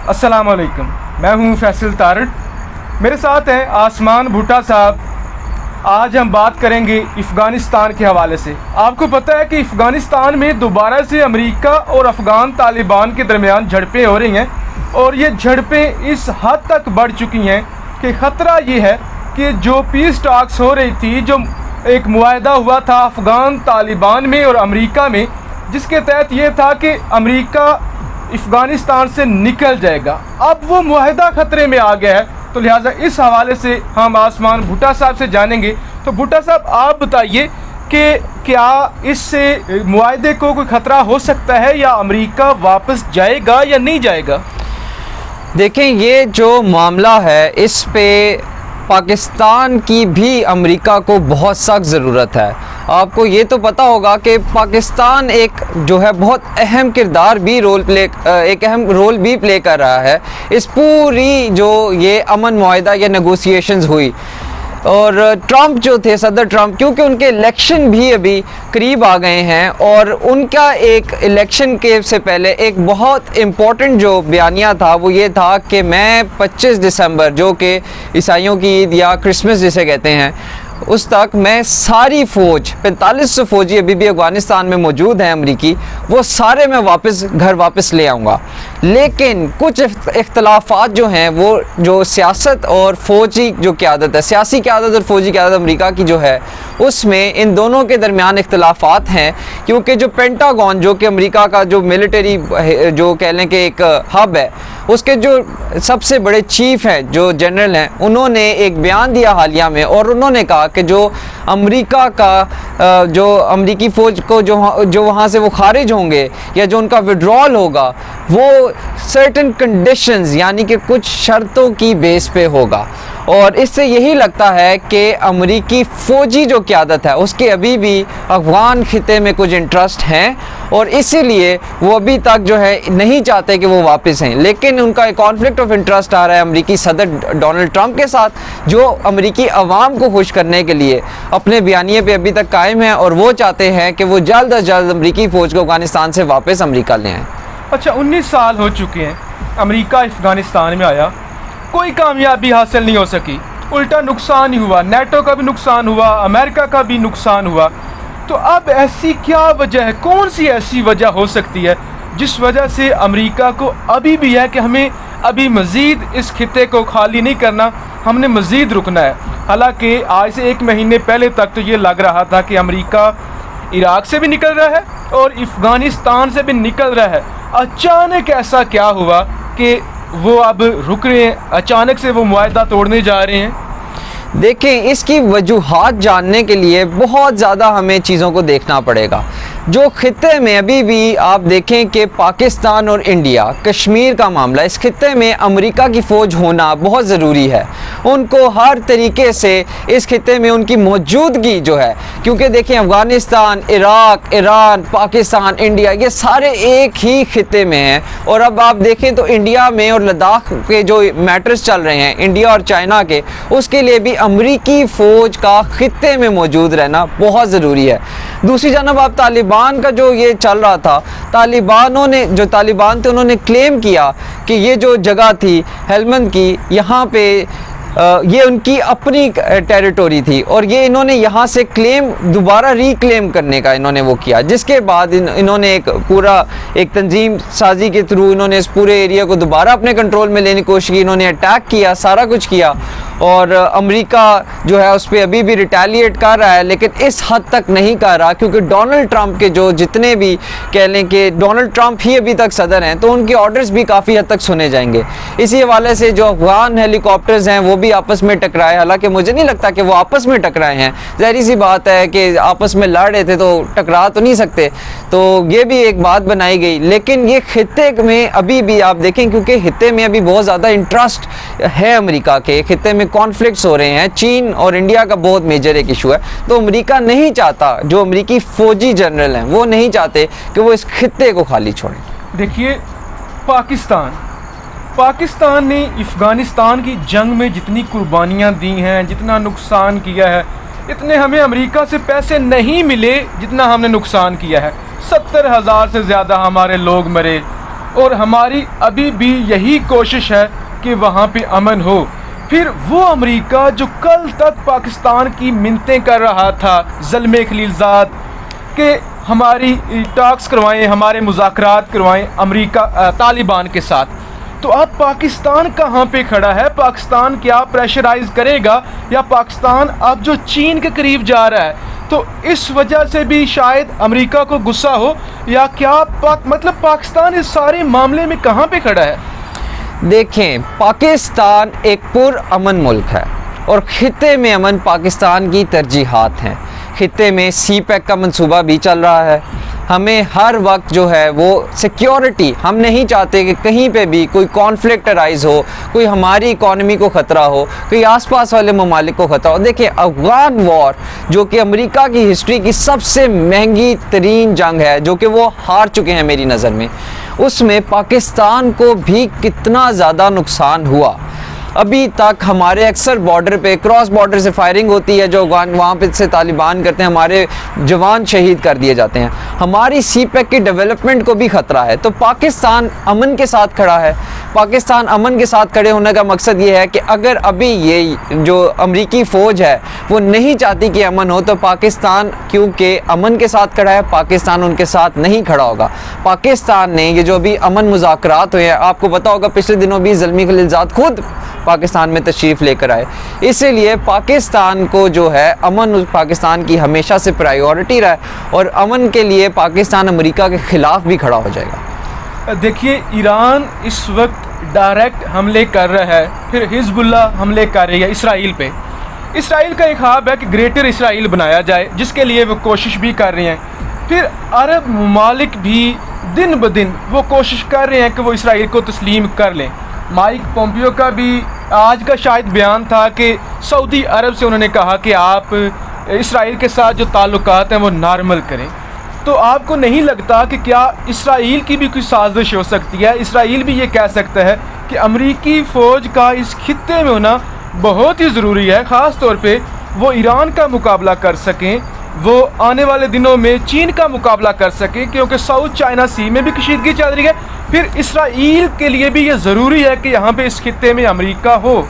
अस्सलाम वालेकुम, मैं हूं फैसल तारड़। मेरे साथ हैं आसमान भुट्टा साहब। आज हम बात करेंगे अफ़गानिस्तान के हवाले से। आपको पता है कि अफ़गानिस्तान में दोबारा से अमेरिका और अफ़गान तालिबान के दरमियान झड़पें हो रही हैं और ये झड़पें इस हद तक बढ़ चुकी हैं कि ख़तरा ये है कि जो पीस टॉक्स हो रही थी, जो एक मुआहदा हुआ था अफ़गान तालिबान में और अमेरिका में, जिसके तहत ये था कि अमेरिका अफ़गानिस्तान से निकल जाएगा, अब वो मुआहदा ख़तरे में आ गया है। तो लिहाजा इस हवाले से हम आसमान भुट्टा साहब से जानेंगे। तो भुट्टा साहब, आप बताइए कि क्या इससे मुआहदे को कोई ख़तरा हो सकता है या अमेरिका वापस जाएगा या नहीं जाएगा? देखें, ये जो मामला है इस पे पाकिस्तान की भी अमेरिका को बहुत सख्त ज़रूरत है। आपको ये तो पता होगा कि पाकिस्तान एक जो है बहुत अहम किरदार भी एक अहम रोल भी प्ले कर रहा है इस पूरी जो ये अमन मुआहदा या नेगोशिएशंस हुई। और ट्रंप जो थे, सदर ट्रंप, क्योंकि उनके इलेक्शन भी अभी करीब आ गए हैं और उनका एक इलेक्शन के से पहले एक बहुत इम्पोर्टेंट जो बयानिया था वो ये था कि मैं 25 दिसंबर, जो कि ईसाइयों की ईद या क्रिसमस जिसे कहते हैं, उस तक मैं सारी फ़ौज 4500 फ़ौजी अभी भी अफ़गानिस्तान में मौजूद हैं अमरीकी, वो सारे मैं घर वापस ले आऊँगा। लेकिन कुछ इख्तलाफात जो हैं वो जो सियासत और फ़ौजी जो क़यादत है, सियासी क़यादत और फ़ौजी क़यादत अमरीका की जो है, उसमें इन दोनों के दरमियान इख्तलाफात हैं। क्योंकि जो पेंटागन, जो कि अमरीका का जो मिलिटरी जो कह लें कि एक हब है, उसके जो सबसे बड़े चीफ़ हैं, जो जनरल हैं, उन्होंने एक बयान दिया हालिया में और उन्होंने कहा कि जो अमेरिका का जो अमरीकी फ़ौज को जो वहाँ से वो खारिज होंगे या जो उनका विड्रॉल होगा वो सर्टेन कंडीशंस यानी कि कुछ शर्तों की बेस पे होगा। और इससे यही लगता है कि अमरीकी फ़ौजी जो क़यादत है उसके अभी भी अफ़गान ख़िते में कुछ इंटरेस्ट हैं और इसीलिए वो अभी तक जो है नहीं चाहते कि वो वापस हैं। लेकिन उनका एक कॉन्फ्लिक्ट ऑफ इंटरेस्ट आ रहा है अमरीकी सदर डोनाल्ड ट्रंप के साथ, जो अमरीकी अवाम को खुश करने के लिए अपने बयानिए पे अभी तक कायम है और वो चाहते हैं कि वो जल्द अज जल्द अमरीकी फ़ौज को अफ़गानिस्तान से वापस अमरीका ले आएँ। अच्छा, 19 साल हो चुके हैं अमेरिका अफ़गानिस्तान में आया, कोई कामयाबी हासिल नहीं हो सकी, उल्टा नुकसान ही हुआ। नेटो का भी नुकसान हुआ, अमेरिका का भी नुकसान हुआ। तो अब ऐसी क्या वजह है, कौन सी ऐसी वजह हो सकती है जिस वजह से अमेरिका को अभी भी है कि हमें अभी मज़ीद इस खिते को खाली नहीं करना, हमने मज़ीद रुकना है? हालांकि आज से 1 महीने पहले तक तो ये लग रहा था कि अमेरिका इराक़ से भी निकल रहा है और अफ़गानिस्तान से भी निकल रहा है। अचानक ऐसा क्या हुआ कि वो अब रुक रहे हैं, अचानक से वो मुआहदा तोड़ने जा रहे हैं? देखें, इसकी वजूहात जानने के लिए बहुत ज़्यादा हमें चीज़ों को देखना पड़ेगा। जो ख़िते में अभी भी आप देखें कि पाकिस्तान और इंडिया, कश्मीर का मामला, इस खिते में अमेरिका की फ़ौज होना बहुत ज़रूरी है। उनको हर तरीके से इस खिते में उनकी मौजूदगी जो है, क्योंकि देखें Afghanistan, Iraq, Iran, Pakistan, India, ये सारे एक ही खिते में हैं। और अब आप देखें तो इंडिया में और लद्दाख के जो मैटर्स चल रहे हैं इंडिया और चाइना के, उसके लिए भी अमरीकी फ़ौज का खिते में मौजूद रहना बहुत ज़रूरी है। दूसरी जानब आप तालिबान का जो ये चल रहा था, तालिबान थे, उन्होंने क्लेम किया कि ये जो जगह थी हेलमंद की, यहाँ पे ये उनकी अपनी टेरिटोरी थी और ये इन्होंने यहाँ से दोबारा रीक्लेम करने का इन्होंने वो किया, जिसके बाद इन्होंने एक तंजीम साजी के थ्रू इन्होंने इस पूरे एरिया को दोबारा अपने कंट्रोल में लेने की कोशिश की। इन्होंने अटैक किया, सारा कुछ किया और अमेरिका जो है उस पर अभी भी रिटेलिएट कर रहा है, लेकिन इस हद तक नहीं कर रहा क्योंकि डोनाल्ड ट्रंप के जो जितने भी कह लें कि डोनाल्ड ट्रंप ही अभी तक सदर हैं, तो उनके ऑर्डर्स भी काफ़ी हद तक सुने जाएंगे। इसी हवाले से जो अफगान हेलीकॉप्टर्स हैं वो भी आपस में टकराए, हालांकि मुझे नहीं लगता कि वो आपस में टकराए हैं, ज़ाहिर सी बात है कि आपस में लड़ रहे थे तो टकरा तो नहीं सकते, तो ये भी एक बात बनाई गई। लेकिन ये खिते में अभी भी आप देखें, क्योंकि खिते में अभी बहुत ज़्यादा इंटरेस्ट है अमेरिका के, खिते में कॉन्फ्लिक्ट्स हो रहे हैं, चीन और इंडिया का बहुत मेजर एक इशू है, तो अमेरिका नहीं चाहता, जो अमेरिकी फ़ौजी जनरल हैं वो नहीं चाहते कि वो इस खिते को खाली छोड़ें। देखिए, पाकिस्तान ने अफ़गानिस्तान की जंग में जितनी कुर्बानियाँ दी हैं, जितना नुकसान किया है, इतने हमें अमेरिका से पैसे नहीं मिले जितना हमने नुकसान किया है। 70,000 से ज़्यादा हमारे लोग मरे, और हमारी अभी भी यही कोशिश है कि वहाँ पे अमन हो। फिर वो अमेरिका जो कल तक पाकिस्तान की मिन्नतें कर रहा था ज़ल्मे खलीलज़ाद के हमारी टॉक्स करवाएं, हमारे मुज़ाकरात करवाएं अमेरिका तालिबान के साथ, तो अब पाकिस्तान कहाँ पे खड़ा है? पाकिस्तान क्या प्रेशराइज़ करेगा या पाकिस्तान अब जो चीन के करीब जा रहा है तो इस वजह से भी शायद अमेरिका को गुस्सा हो, या क्या मतलब पाकिस्तान इस सारे मामले में कहाँ पे खड़ा है? देखें, पाकिस्तान एक पुरअमन मुल्क है और ख़ित्ते में अमन पाकिस्तान की तरजीहात हैं। ख़ित्ते में CPEC का मंसूबा भी चल रहा है। हमें हर वक्त जो है वो सिक्योरिटी, हम नहीं चाहते कि कहीं पे भी कोई कॉन्फ्लिक्ट अराइज़ हो, कोई हमारी इकॉनमी को ख़तरा हो, कोई आसपास वाले ममालिक को ख़तरा हो। देखिए, अफ़गान वॉर जो कि अमेरिका की हिस्ट्री की सबसे महंगी तरीन जंग है, जो कि वो हार चुके हैं मेरी नज़र में, उसमें पाकिस्तान को भी कितना ज़्यादा नुकसान हुआ। अभी तक हमारे अक्सर बॉर्डर पे क्रॉस बॉर्डर से फायरिंग होती है, जो वहाँ पे से तालिबान करते हैं, हमारे जवान शहीद कर दिए जाते हैं, हमारी CPEC की डेवलपमेंट को भी ख़तरा है। तो पाकिस्तान अमन के साथ खड़ा है। पाकिस्तान अमन के साथ खड़े होने का मकसद ये है कि अगर अभी ये जो अमरीकी फ़ौज है वो नहीं चाहती कि अमन हो, तो पाकिस्तान क्योंकि अमन के साथ खड़ा है, पाकिस्तान उनके साथ नहीं खड़ा होगा। पाकिस्तान ने ये जो अभी अमन मुज़ाकरात हुए हैं, आपको पता होगा पिछले दिनों भी ज़ल्मी खलीलज़ाद खुद पाकिस्तान में तशरीफ़ लेकर आए। इसीलिए पाकिस्तान को जो है अमन पाकिस्तान की हमेशा से प्रायोरिटी रहा है और अमन के लिए पाकिस्तान अमेरिका के ख़िलाफ़ भी खड़ा हो जाएगा। देखिए, ईरान इस वक्त डायरेक्ट हमले कर रहा है, फिर हिज़्बुल्लाह हमले कर रही है इसराइल पे। इसराइल का एक ख्वाब है कि ग्रेटर इसराइल बनाया जाए, जिसके लिए वो कोशिश भी कर रहे हैं। फिर अरब ममालिक भी दिन ब दिन वो कोशिश कर रहे हैं कि वो इसराइल को तस्लीम कर लें। माइक पोम्पियो का भी आज का शायद बयान था कि सऊदी अरब से उन्होंने कहा कि आप इसराइल के साथ जो ताल्लुकात हैं वो नॉर्मल करें। तो आपको नहीं लगता कि क्या इसराइल की भी कोई साजिश हो सकती है? इसराइल भी ये कह सकता है कि अमरीकी फ़ौज का इस खित्ते में होना बहुत ही ज़रूरी है, ख़ास तौर पे वो ईरान का मुकाबला कर सकें, वो आने वाले दिनों में चीन का मुकाबला कर सकें, क्योंकि साउथ चाइना सी में भी कशीदगी चल रही है। फिर इसराइल के लिए भी ये ज़रूरी है कि यहाँ पे इस खित्ते में अमेरिका हो।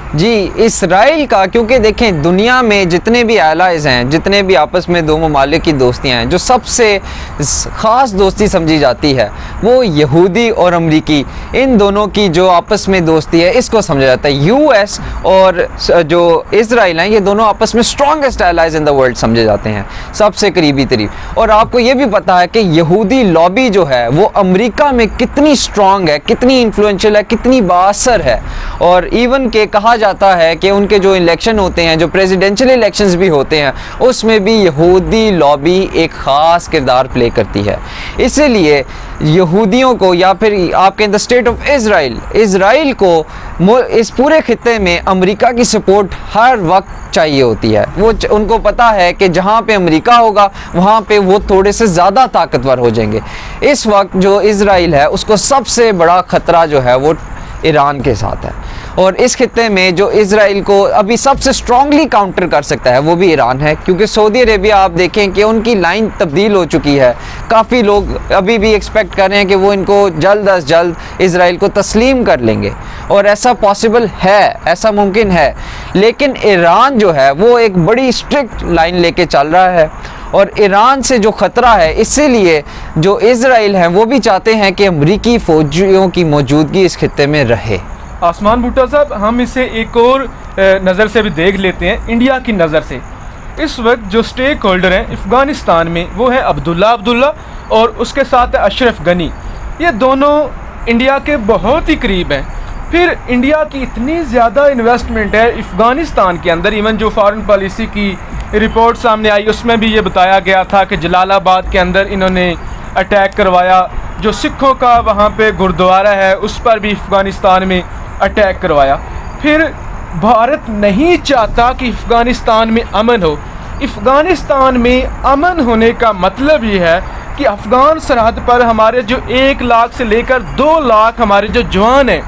जी, इसराइल का, क्योंकि देखें दुनिया में जितने भी एलाइज़ हैं, जितने भी आपस में दो ममालिक की दोस्तियां हैं, जो सबसे ख़ास दोस्ती समझी जाती है वो यहूदी और अमरीकी, इन दोनों की जो आपस में दोस्ती है इसको समझा जाता है। US और जो इसराइल हैं, ये दोनों आपस में strongest allies in the world समझे जाते हैं, सबसे करीबी तरीब। और आपको ये भी पता है कि यहूदी लॉबी जो है वो अमरीका में कितनी स्ट्रॉन्ग है, कितनी इन्फ्लुएंशियल है, कितनी बाअसर है। और इवन के कहा जाता है कि उनके जो इलेक्शन होते हैं, जो प्रेसिडेंशियल इलेक्शंस भी होते हैं, उसमें भी यहूदी लॉबी एक ख़ास किरदार प्ले करती है। इसीलिए यहूदियों को, या फिर आप कहें द स्टेट ऑफ इसराइल को इस पूरे खित्ते में अमेरिका की सपोर्ट हर वक्त चाहिए होती है। वो उनको पता है कि जहाँ पे अमेरिका होगा वहाँ पे वो थोड़े से ज़्यादा ताकतवर हो जाएंगे। इस वक्त जो इसराइल है उसको सबसे बड़ा ख़तरा जो है वो ईरान के साथ है, और इस खित्ते में जो इसराइल को अभी सबसे स्ट्रांगली काउंटर कर सकता है वो भी ईरान है, क्योंकि सऊदी अरेबिया आप देखें कि उनकी लाइन तब्दील हो चुकी है। काफ़ी लोग अभी भी एक्सपेक्ट कर रहे हैं कि वो इनको जल्द अज जल्द इसराइल को तस्लीम कर लेंगे, और ऐसा पॉसिबल है, ऐसा मुमकिन है। लेकिन ईरान जो है वो एक बड़ी स्ट्रिक्ट लाइन लेके चल रहा है, और ईरान से जो ख़तरा है, इसीलिए जो इसराइल हैं वो भी चाहते हैं कि अमरीकी फ़ौजियों की मौजूदगी इस खित्ते में रहे। आसमान भुट्टा साहब, हम इसे एक और नज़र से भी देख लेते हैं, इंडिया की नज़र से। इस वक्त जो स्टेक होल्डर हैं अफ़गानिस्तान में वो है अब्दुल्ला और उसके साथ है अशरफ गनी। ये दोनों इंडिया के बहुत ही करीब हैं। फिर इंडिया की इतनी ज़्यादा इन्वेस्टमेंट है अफ़गानिस्तान के अंदर, इवन जो फॉरेन पॉलिसी की रिपोर्ट सामने आई उसमें भी ये बताया गया था कि जलालाबाद के अंदर इन्होंने अटैक करवाया, जो सिखों का वहाँ पे गुरुद्वारा है उस पर भी अफ़गानिस्तान में अटैक करवाया। फिर भारत नहीं चाहता कि अफ़गानिस्तान में अमन हो। अफ़गानिस्तान में अमन होने का मतलब ये है कि अफ़गान सरहद पर हमारे जो 1 लाख से लेकर 2 लाख हमारे जो जवान हैं,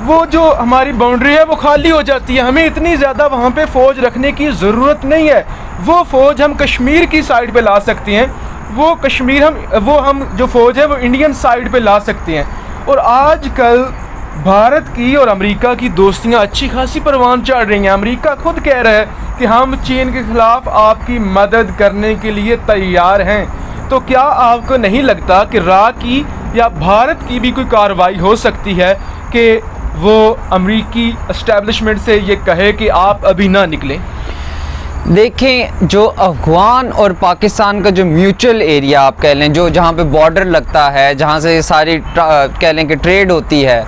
वो जो हमारी बाउंड्री है वो खाली हो जाती है। हमें इतनी ज़्यादा वहाँ पे फ़ौज रखने की ज़रूरत नहीं है। वो फ़ौज हम कश्मीर की साइड पे ला सकते हैं, वो कश्मीर हम जो फ़ौज है वो इंडियन साइड पे ला सकते हैं। और आजकल भारत की और अमेरिका की दोस्तियां अच्छी खासी परवान चढ़ रही हैं। अमेरिका खुद कह रहा है कि हम चीन के ख़िलाफ़ आपकी मदद करने के लिए तैयार हैं। तो क्या आपको नहीं लगता कि की या भारत की भी कोई कार्रवाई हो सकती है कि वो अमेरिकी एस्टेब्लिशमेंट से ये कहे कि आप अभी ना निकलें? देखें, जो अफ़गान और पाकिस्तान का जो म्यूचुअल एरिया आप कह लें, जो जहाँ पे बॉर्डर लगता है, जहाँ से सारी कह लें कि ट्रेड होती है,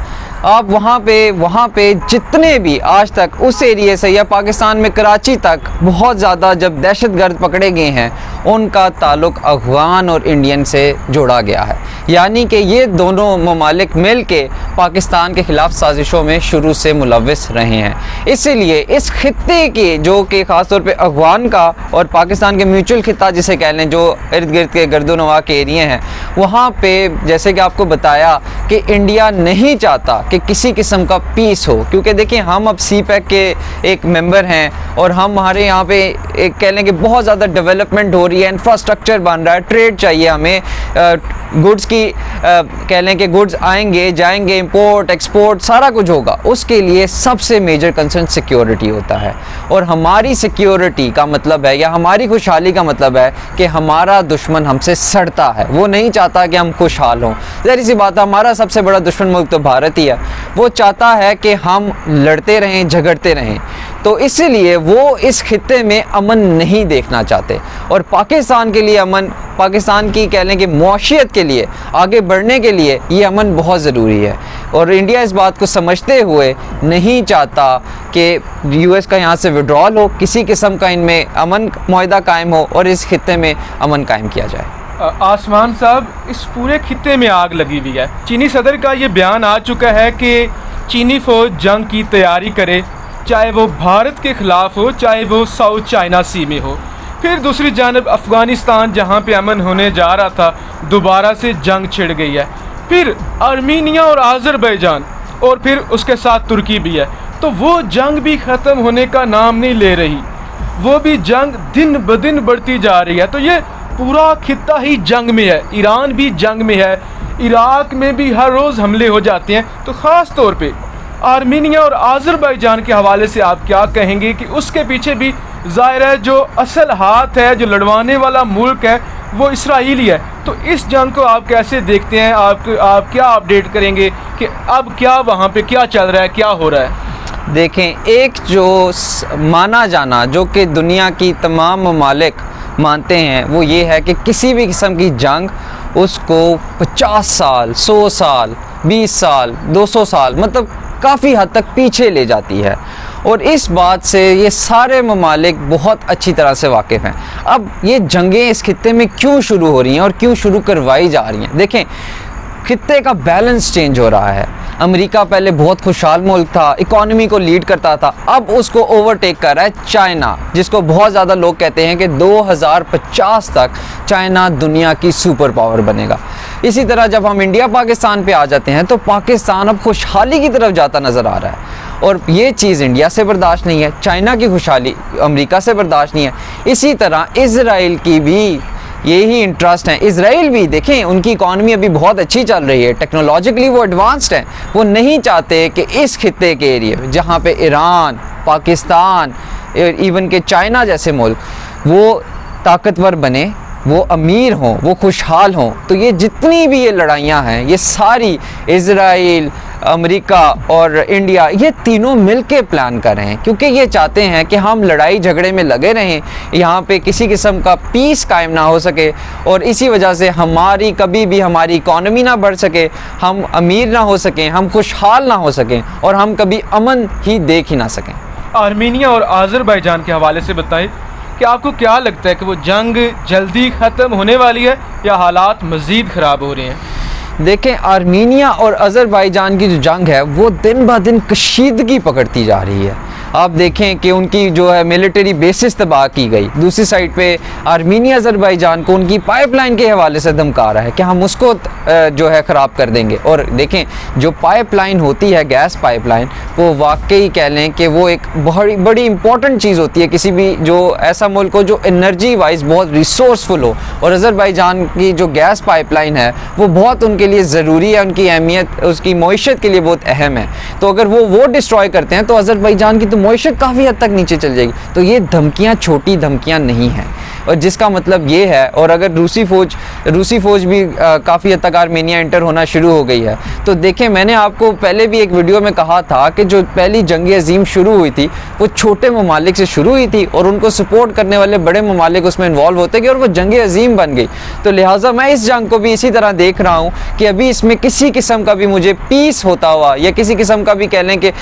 आप वहाँ पे जितने भी आज तक उस एरिया से या पाकिस्तान में कराची तक बहुत ज़्यादा जब दहशतगर्द पकड़े गए हैं, उनका ताल्लुक़ अफ़गान और इंडियन से जोड़ा गया है। यानी कि ये दोनों ममालिक मिल के पाकिस्तान के ख़िलाफ़ साजिशों में शुरू से मुलव्विस रहे हैं। इसीलिए इस खित्ते के, जो कि ख़ास तौर पे अफ़गान का और पाकिस्तान के म्यूचुअल खित्ता जिसे कह लें, जो इर्द गिर्द के गर्दोनवा के एरिए हैं, वहाँ पे जैसे कि आपको बताया कि इंडिया नहीं चाहता कि किसी किस्म का पीस हो, क्योंकि देखिए हम अब CPEC के एक मेंबर हैं और हमारे यहाँ पे एक कह लें कि बहुत ज़्यादा डेवलपमेंट हो रही है, इंफ्रास्ट्रक्चर बन रहा है, ट्रेड चाहिए हमें, गुड्स की कह लें कि गुड्स आएंगे जाएंगे, इंपोर्ट एक्सपोर्ट सारा कुछ होगा। उसके लिए सबसे मेजर कंसर्न सिक्योरिटी होता है, और हमारी सिक्योरिटी का मतलब है या हमारी खुशहाली का मतलब है कि हमारा दुश्मन हमसे सड़ता है, वो नहीं चाहता कि हम खुशहाल हों। ज़ाहिर सी बात है, हमारा सबसे बड़ा दुश्मन मुल्क तो भारत ही है, वो चाहता है कि हम लड़ते रहें, झगड़ते रहें। तो इसीलिए वो इस खित्ते में अमन नहीं देखना चाहते, और पाकिस्तान के लिए अमन, पाकिस्तान की कह लें कि मुआशियत के लिए, आगे बढ़ने के लिए ये अमन बहुत ज़रूरी है। और इंडिया इस बात को समझते हुए नहीं चाहता कि US का यहाँ से विड्रॉल हो, किसी किस्म का इनमें अमन मुआहिदा कायम हो और इस खित्ते में अमन कायम किया जाए। आसमान साहब, इस पूरे खित्ते में आग लगी हुई है। चीनी सदर का ये बयान आ चुका है कि चीनी फ़ौज जंग की तैयारी करे, चाहे वो भारत के ख़िलाफ़ हो, चाहे वो साउथ चाइना सी में हो। फिर दूसरी जानब अफ़गानिस्तान, जहाँ पे अमन होने जा रहा था, दोबारा से जंग छिड़ गई है। फिर आर्मीनिया और आज़रबाईजान, और फिर उसके साथ तुर्की भी है। तो वो जंग भी ख़त्म होने का नाम नहीं ले रही, वो भी जंग दिन ब दिन बढ़ती जा रही है। तो ये पूरा खित्ता ही जंग में है, ईरान भी जंग में है, इराक में भी हर रोज़ हमले हो जाते हैं। तो ख़ास तौर पे आर्मीनिया और आज़रबाईजान के हवाले से आप क्या कहेंगे कि उसके पीछे भी ज़ाहिर है जो असल हाथ है, जो लड़वाने वाला मुल्क है, वो इसराइल ही है। तो इस जंग को आप कैसे देखते हैं? आप क्या अपडेट करेंगे कि अब क्या वहाँ पे क्या चल रहा है, क्या हो रहा है? देखें, एक जो माना जाना जो कि दुनिया की तमाम ममालिक मानते हैं, वो ये है कि किसी भी किस्म की जंग उसको 50 साल, 100 साल, 20 साल, 200 साल, मतलब काफ़ी हद तक पीछे ले जाती है। और इस बात से ये सारे ममालिक बहुत अच्छी तरह से वाकिफ़ हैं। अब ये जंगें इस खित्ते में क्यों शुरू हो रही हैं और क्यों शुरू करवाई जा रही हैं? देखें, खित्ते का बैलेंस चेंज हो रहा है। अमेरिका पहले बहुत खुशहाल मुल्क था, इकॉनमी को लीड करता था, अब उसको ओवरटेक कर रहा है चाइना, जिसको बहुत ज़्यादा लोग कहते हैं कि 2050 तक चाइना दुनिया की सुपर पावर बनेगा। इसी तरह जब हम इंडिया पाकिस्तान पे आ जाते हैं तो पाकिस्तान अब खुशहाली की तरफ जाता नज़र आ रहा है, और ये चीज़ इंडिया से बर्दाश्त नहीं है, चाइना की खुशहाली अमेरिका से बर्दाश्त नहीं है। इसी तरह इज़राइल की भी यही इंटरेस्ट है। इज़राइल भी देखें, उनकी इकॉनमी अभी बहुत अच्छी चल रही है, टेक्नोलॉजिकली वो एडवांस्ड हैं, वो नहीं चाहते कि इस खित्ते के एरिए में जहाँ पे ईरान, पाकिस्तान, इवन के चाइना जैसे मुल्क वो ताकतवर बने, वो अमीर हों, वो खुशहाल हों। तो ये जितनी भी ये लड़ाइयाँ हैं, ये सारी इज़राइल, अमेरिका और इंडिया, ये तीनों मिलके प्लान कर रहे हैं, क्योंकि ये चाहते हैं कि हम लड़ाई झगड़े में लगे रहें, यहाँ पे किसी किस्म का पीस कायम ना हो सके, और इसी वजह से हमारी कभी भी हमारी इकॉनमी ना बढ़ सके, हम अमीर ना हो सकें, हम खुशहाल ना हो सकें, और हम कभी अमन ही देख ही ना सकें। आर्मीनिया और आज़रबाईजान के हवाले से बताएं कि आपको क्या लगता है कि वो जंग जल्दी ख़त्म होने वाली है या हालात मज़ीद ख़राब हो रहे हैं? देखें, आर्मीनिया और अज़रबाईजान की जो जंग है वो दिन ब दिन कशीदगी पकड़ती जा रही है। आप देखें कि उनकी जो है मिलिट्री बेसिस तबाह की गई। दूसरी साइड पे आर्मीनिया अज़रबैजान को उनकी पाइपलाइन के हवाले से धमका रहा है कि हम उसको जो है ख़राब कर देंगे। और देखें जो पाइपलाइन होती है गैस पाइपलाइन, वो वाकई कह लें कि वो एक बहुत बड़ी इंपॉर्टेंट चीज़ होती है किसी भी जो ऐसा मुल्क हो जो एनर्जी वाइज बहुत रिसोर्सफुल हो। और अज़रबैजान की जो गैस पाइपलाइन है वो बहुत उनके लिए ज़रूरी है, उनकी अहमियत उसकी मईशत के लिए बहुत अहम है। तो अगर वो डिस्ट्रॉय करते हैं तो अज़रबैजान की तो मईशत काफ़ी हद तक नीचे चल जाएगी। तो ये धमकियाँ छोटी धमकियाँ नहीं हैं, और जिसका मतलब ये है, और अगर रूसी फ़ौज भी काफ़ी हद तक आर्मेनिया एंटर होना शुरू हो गई है। तो देखें, मैंने आपको पहले भी एक वीडियो में कहा था कि जो पहली जंग अज़ीम शुरू हुई थी वो छोटे ममालिक से शुरू हुई थी और उनको सपोर्ट करने वाले बड़े ममालिक उसमें इन्वॉल्व होते गए और वो जंग अज़ीम बन गई। तो लिहाजा मैं इस जंग को भी इसी तरह देख रहा हूँ कि अभी इसमें किसी किस्म का भी मुझे पीस होता हुआ या किसी किस्म का भी कह लें कि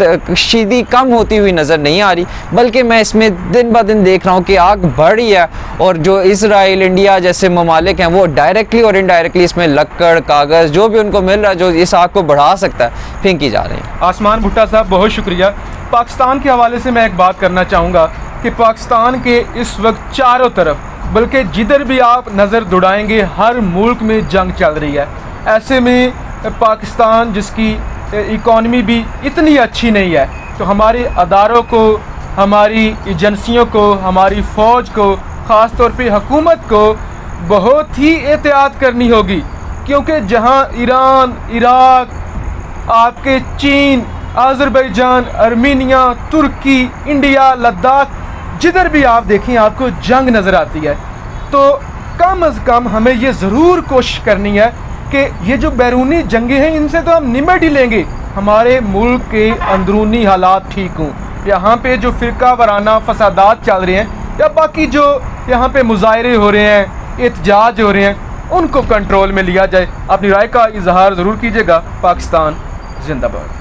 कशीदी कम होती हुई नज़र नहीं आ रही, बल्कि मैं इसमें दिन ब दिन देख रहा हूँ कि आग बढ़ रही है। और जो इसराइल, इंडिया जैसे ममालिक हैं वो डायरेक्टली और इनडायरेक्टली इसमें लक्कड़, कागज़ जो भी उनको मिल रहा है जो इस आग को बढ़ा सकता है, फेंकी जा रही है। आसमान भुट्टा साहब बहुत शुक्रिया। पाकिस्तान के हवाले से मैं एक बात करना चाहूँगा कि पाकिस्तान के इस वक्त चारों तरफ, बल्कि जिधर भी आप नज़र दौड़ाएंगे हर मुल्क में जंग चल रही है। ऐसे में पाकिस्तान जिसकी इकॉनमी भी इतनी अच्छी नहीं है, तो हमारे अदारों को, हमारी एजेंसियों को, हमारी फ़ौज को, ख़ास तौर पे हुकूमत को बहुत ही एहतियात करनी होगी, क्योंकि जहां ईरान, इराक, आपके चीन, अज़रबैजान, आर्मीनिया, तुर्की, इंडिया, लद्दाख, जिधर भी आप देखें आपको जंग नज़र आती है। तो कम अज़ कम हमें ये ज़रूर कोशिश करनी है कि ये जो बैरूनी जंगें हैं इनसे तो हम निमट ही लेंगे, हमारे मुल्क के अंदरूनी हालात ठीक हों। यहाँ पे जो फ़िरका वाराना फसादात चल रहे हैं या बाकी जो यहाँ पे मुजाहरे हो रहे हैं, एहतजाज हो रहे हैं, उनको कंट्रोल में लिया जाए। अपनी राय का इजहार ज़रूर कीजिएगा। पाकिस्तान जिंदाबाद।